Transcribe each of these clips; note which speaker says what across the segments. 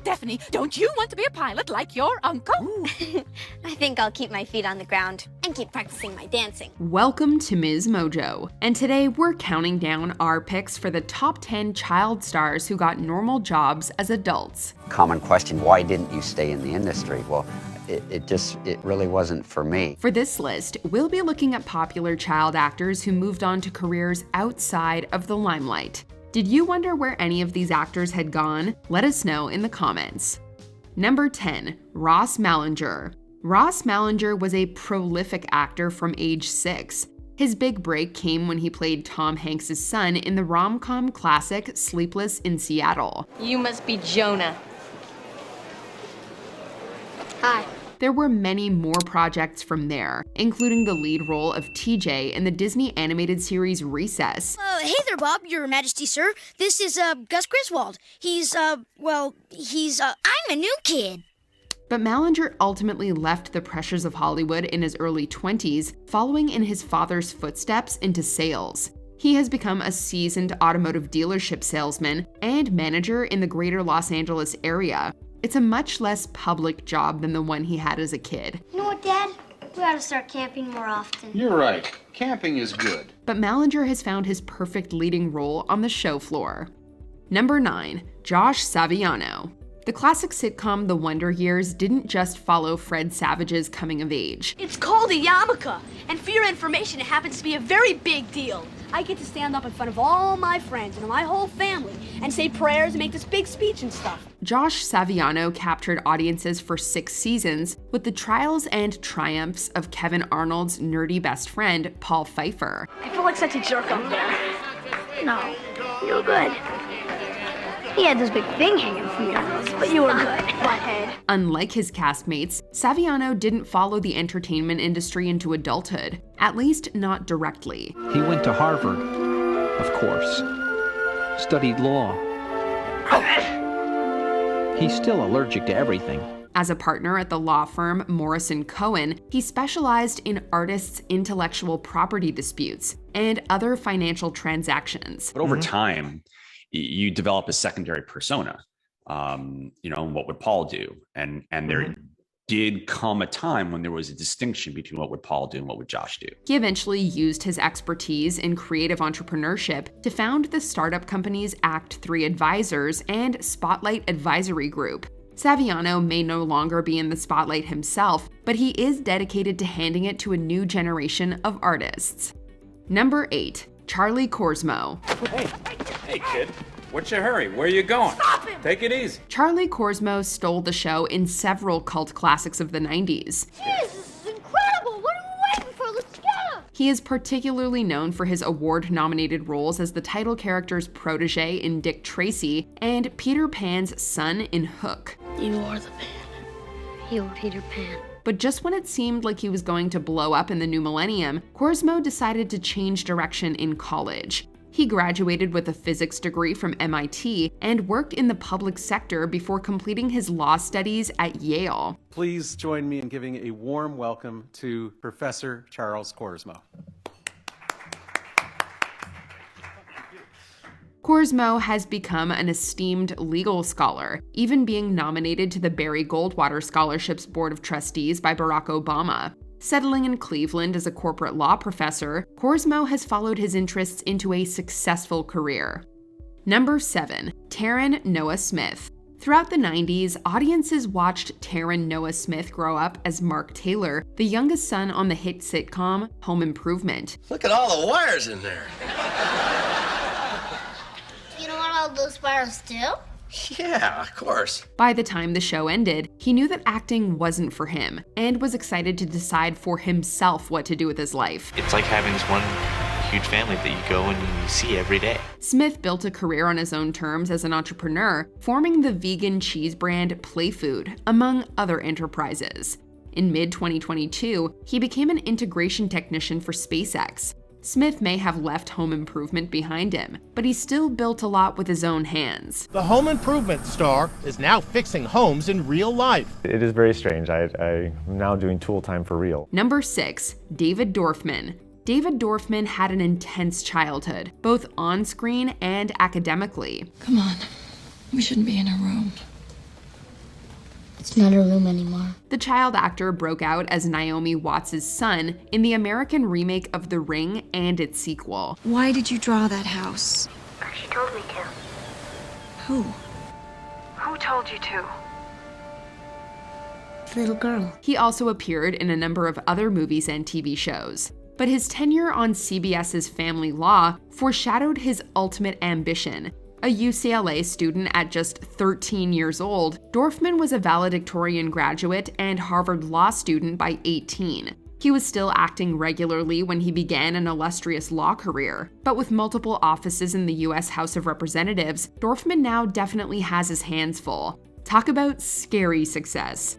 Speaker 1: Stephanie, don't you want to be a pilot like your uncle?
Speaker 2: I think I'll keep my feet on the ground and keep practicing my dancing.
Speaker 3: Welcome to MsMojo, and today we're counting down our picks for the top 10 child stars who got normal jobs as adults.
Speaker 4: Common question, why didn't you stay in the industry? Well, it really wasn't for me.
Speaker 3: For this list, we'll be looking at popular child actors who moved on to careers outside of the limelight. Did you wonder where any of these actors had gone? Let us know in the comments. Number 10, Ross Malinger. Ross Malinger was a prolific actor from age 6. His big break came when he played Tom Hanks' son in the rom-com classic Sleepless in Seattle.
Speaker 5: You must be Jonah.
Speaker 2: Hi.
Speaker 3: There were many more projects from there, including the lead role of TJ in the Disney animated series Recess.
Speaker 6: Hey there, Bob, Your Majesty, sir. This is, Gus Griswold. I'm a new kid.
Speaker 3: But Malinger ultimately left the pressures of Hollywood in his early 20s, following in his father's footsteps into sales. He has become a seasoned automotive dealership salesman and manager in the greater Los Angeles area. It's a much less public job than the one he had as a kid.
Speaker 7: You know what, Dad? We ought to start camping more often.
Speaker 8: You're right. Camping is good.
Speaker 3: But Malinger has found his perfect leading role on the show floor. Number 9, Josh Saviano. The classic sitcom The Wonder Years didn't just follow Fred Savage's coming of age.
Speaker 6: It's called a yarmulke, and for your information, it happens to be a very big deal. I get to stand up in front of all my friends and my whole family and say prayers and make this big speech and stuff.
Speaker 3: Josh Saviano captured audiences for 6 seasons with the trials and triumphs of Kevin Arnold's nerdy best friend, Paul Pfeiffer.
Speaker 6: I feel like such a jerk up there. No, you were good. He had this big thing hanging from your nose, but you were good, butthead.
Speaker 3: Unlike his castmates, Saviano didn't follow the entertainment industry into adulthood, at least not directly.
Speaker 9: He went to Harvard, of course. Studied law. He's still allergic to everything.
Speaker 3: As a partner at the law firm Morrison Cohen, he specialized in artists' intellectual property disputes and other financial transactions.
Speaker 10: But over time, you develop a secondary persona. What would Paul do? And there did come a time when there was a distinction between what would Paul do and what would Josh do.
Speaker 3: He eventually used his expertise in creative entrepreneurship to found the startup companies Act 3 Advisors and Spotlight Advisory Group. Saviano may no longer be in the spotlight himself, but he is dedicated to handing it to a new generation of artists. Number 8, Charlie Korsmo.
Speaker 8: Hey, kid. What's your hurry? Where are you going?
Speaker 6: Stop him!
Speaker 8: Take it easy.
Speaker 3: Charlie Korsmo stole the show in several cult classics of the 90s.
Speaker 7: Jeez, this is incredible! What are we waiting for? Let's get him!
Speaker 3: He is particularly known for his award-nominated roles as the title character's protege in Dick Tracy and Peter Pan's son in Hook.
Speaker 6: You are the Pan.
Speaker 7: You Peter Pan.
Speaker 3: But just when it seemed like he was going to blow up in the new millennium, Korsmo decided to change direction in college. He graduated with a physics degree from MIT and worked in the public sector before completing his law studies at Yale.
Speaker 11: Please join me in giving a warm welcome to Professor Charles Korsmo.
Speaker 3: Korsmo has become an esteemed legal scholar, even being nominated to the Barry Goldwater Scholarship's Board of Trustees by Barack Obama. Settling in Cleveland as a corporate law professor, Korsmo has followed his interests into a successful career. Number 7, Taron Noah Smith. Throughout the 90s, audiences watched Taron Noah Smith grow up as Mark Taylor, the youngest son on the hit sitcom Home Improvement.
Speaker 12: Look at all the wires in there.
Speaker 7: You know what all those wires do?
Speaker 12: Yeah, of course.
Speaker 3: By the time the show ended, he knew that acting wasn't for him and was excited to decide for himself what to do with his life.
Speaker 13: It's like having this one huge family that you go and you see every day.
Speaker 3: Smith built a career on his own terms as an entrepreneur, forming the vegan cheese brand Playfood, among other enterprises. In mid-2022, he became an integration technician for SpaceX. Smith may have left Home Improvement behind him, but he still built a lot with his own hands.
Speaker 14: The Home Improvement star is now fixing homes in real life.
Speaker 15: It is very strange. I'm now doing tool time for real.
Speaker 3: Number 6, David Dorfman. David Dorfman had an intense childhood, both on screen and academically.
Speaker 16: Come on, we shouldn't be in a room.
Speaker 7: It's not her room anymore.
Speaker 3: The child actor broke out as Naomi Watts' son in the American remake of The Ring and its sequel.
Speaker 5: Why did you draw that house?
Speaker 16: She told me to.
Speaker 5: Who?
Speaker 16: Who told you to?
Speaker 7: Little girl.
Speaker 3: He also appeared in a number of other movies and TV shows. But his tenure on CBS's Family Law foreshadowed his ultimate ambition. A UCLA student at just 13 years old, Dorfman was a valedictorian graduate and Harvard Law student by 18. He was still acting regularly when he began an illustrious law career, but with multiple offices in the US House of Representatives, Dorfman now definitely has his hands full. Talk about scary success.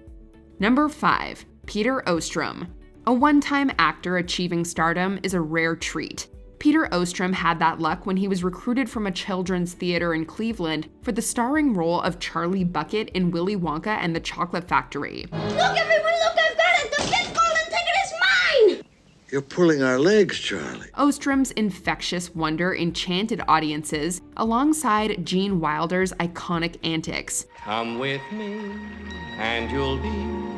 Speaker 3: Number 5. Peter Ostrum. A one-time actor achieving stardom is a rare treat. Peter Ostrum had that luck when he was recruited from a children's theater in Cleveland for the starring role of Charlie Bucket in Willy Wonka and the Chocolate Factory.
Speaker 7: Look, everyone, look, I've got it! The big golden ticket is mine!
Speaker 17: You're pulling our legs, Charlie.
Speaker 3: Ostrom's infectious wonder enchanted audiences alongside Gene Wilder's iconic antics.
Speaker 18: Come with me, and you'll be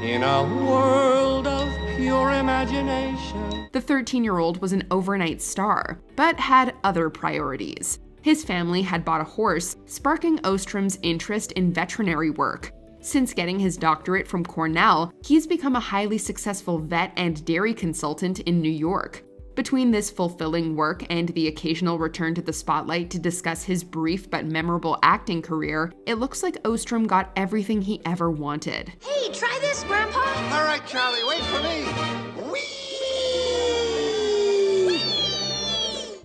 Speaker 18: in a world of pure imagination.
Speaker 3: The 13-year-old was an overnight star, but had other priorities. His family had bought a horse, sparking Ostrom's interest in veterinary work. Since getting his doctorate from Cornell, he's become a highly successful vet and dairy consultant in New York. Between this fulfilling work and the occasional return to the spotlight to discuss his brief but memorable acting career, it looks like Ostrom got everything he ever wanted.
Speaker 7: Hey, try this, Grandpa!
Speaker 17: All right, Charlie, wait for me.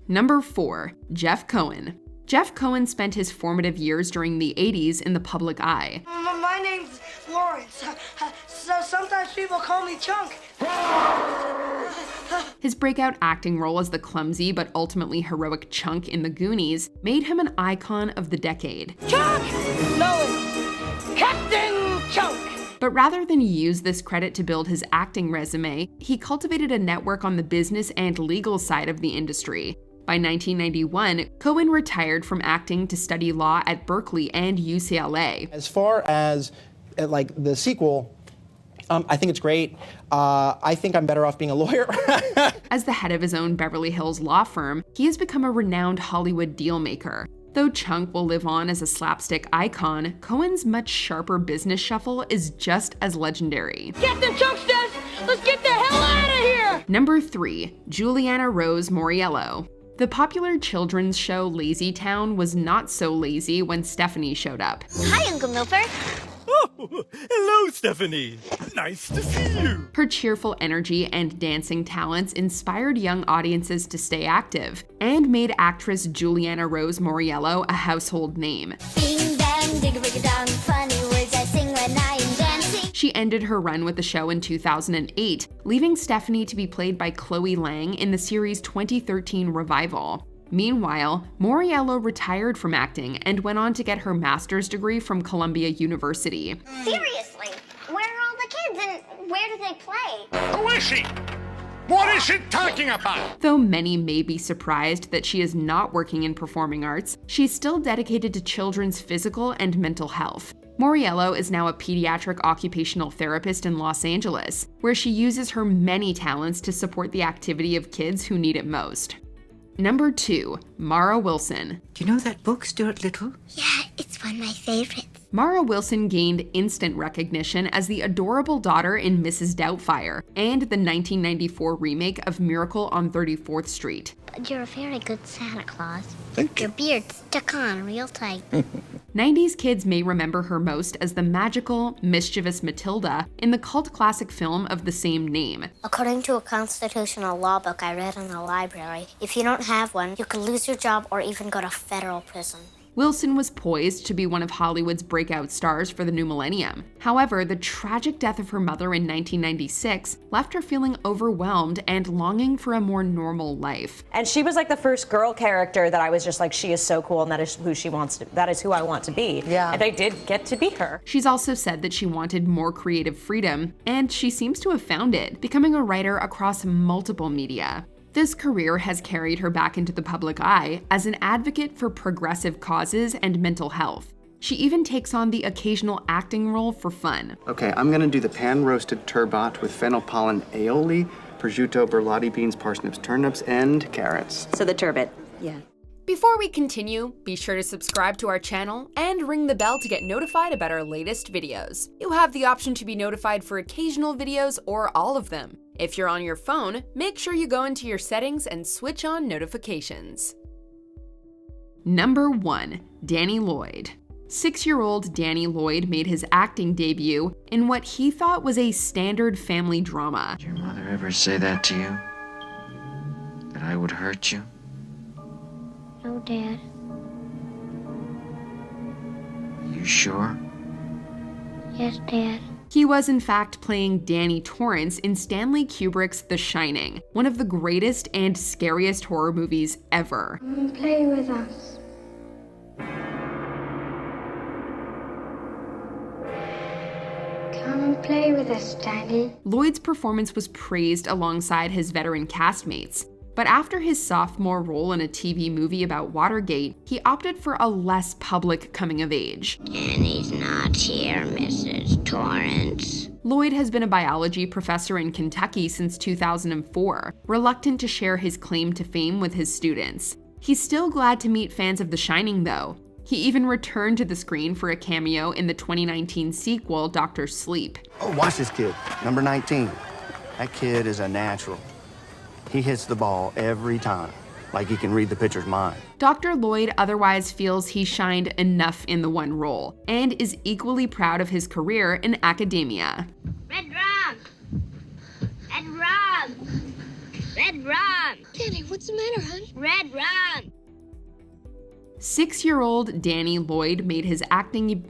Speaker 3: Number 4. Jeff Cohen. Jeff Cohen spent his formative years during the 80s in the public eye.
Speaker 19: My name's Lawrence, so sometimes people call me Chunk.
Speaker 3: His breakout acting role as the clumsy but ultimately heroic Chunk in The Goonies made him an icon of the decade.
Speaker 19: Chunk! No, Captain Chunk!
Speaker 3: But rather than use this credit to build his acting resume, he cultivated a network on the business and legal side of the industry. By 1991, Cohen retired from acting to study law at Berkeley and UCLA.
Speaker 20: As far as like the sequel, I think it's great. I think I'm better off being a lawyer.
Speaker 3: As the head of his own Beverly Hills law firm, he has become a renowned Hollywood dealmaker. Though Chunk will live on as a slapstick icon, Cohen's much sharper business shuffle is just as legendary.
Speaker 19: Get them Chunksters! Let's get the hell out of here!
Speaker 3: Number 3. Juliana Rose Moriello. The popular children's show Lazy Town was not so lazy when Stephanie showed up.
Speaker 2: Hi, Uncle Milford.
Speaker 21: Oh, hello, Stephanie. Nice to see you.
Speaker 3: Her cheerful energy and dancing talents inspired young audiences to stay active and made actress Juliana Rose Moriello a household name.
Speaker 7: Bing, bang, digga-rigga-dong, funny words I sing when I am dancing.
Speaker 3: She ended her run with the show in 2008, leaving Stephanie to be played by Chloe Lang in the series' 2013 revival. Meanwhile, Moriello retired from acting and went on to get her master's degree from Columbia University.
Speaker 2: Seriously, where are all the kids and where do they play?
Speaker 21: Who is she? What is she talking about?
Speaker 3: Though many may be surprised that she is not working in performing arts, she's still dedicated to children's physical and mental health. Moriello is now a pediatric occupational therapist in Los Angeles, where she uses her many talents to support the activity of kids who need it most. Number 2. Mara Wilson.
Speaker 22: Do you know that book, Stuart Little?
Speaker 7: Yeah, it's one of my favorites.
Speaker 3: Mara Wilson gained instant recognition as the adorable daughter in Mrs. Doubtfire and the 1994 remake of Miracle on 34th Street.
Speaker 7: You're a very good Santa Claus.
Speaker 17: Thank you.
Speaker 7: Your beard's stuck on real tight.
Speaker 3: 90s kids may remember her most as the magical, mischievous Matilda in the cult classic film of the same name.
Speaker 7: According to a constitutional law book I read in the library, if you don't have one, you could lose your job or even go to federal prison.
Speaker 3: Wilson was poised to be one of Hollywood's breakout stars for the new millennium. However, the tragic death of her mother in 1996 left her feeling overwhelmed and longing for a more normal life.
Speaker 23: And she was like the first girl character that I was just like, she is so cool and that is who I want to be. Yeah. And I did get to be her.
Speaker 3: She's also said that she wanted more creative freedom, and she seems to have found it, becoming a writer across multiple media. This career has carried her back into the public eye as an advocate for progressive causes and mental health. She even takes on the occasional acting role for fun.
Speaker 1: Okay, I'm gonna do the pan-roasted turbot with fennel pollen aioli, prosciutto, burlati beans, parsnips, turnips, and carrots.
Speaker 23: So the turbot, yeah.
Speaker 3: Before we continue, be sure to subscribe to our channel and ring the bell to get notified about our latest videos. You have the option to be notified for occasional videos or all of them. If you're on your phone, make sure you go into your settings and switch on notifications. Number 1. Danny Lloyd. 6-year-old Danny Lloyd made his acting debut in what he thought was a standard family drama.
Speaker 4: Did your mother ever say that to you? That I would hurt you?
Speaker 7: No, Dad.
Speaker 4: You sure?
Speaker 7: Yes, Dad.
Speaker 3: He was in fact playing Danny Torrance in Stanley Kubrick's The Shining, one of the greatest and scariest horror movies ever.
Speaker 7: Come and play with us. Come and play with us, Danny.
Speaker 3: Lloyd's performance was praised alongside his veteran castmates, but after his sophomore role in a TV movie about Watergate, he opted for a less public coming of age.
Speaker 7: Danny's not here, Mrs. Torrance.
Speaker 3: Lloyd has been a biology professor in Kentucky since 2004, reluctant to share his claim to fame with his students. He's still glad to meet fans of The Shining, though. He even returned to the screen for a cameo in the 2019 sequel, Dr. Sleep.
Speaker 9: Oh, watch this kid, number 19. That kid is a natural. He hits the ball every time, like he can read the pitcher's mind.
Speaker 3: Dr. Lloyd otherwise feels he shined enough in the one role, and is equally proud of his career in academia.
Speaker 2: Red rum! Red rum! Red rum!
Speaker 7: Danny, what's the matter, hon?
Speaker 2: Red rum!
Speaker 3: 6-year-old Danny Lloyd made his acting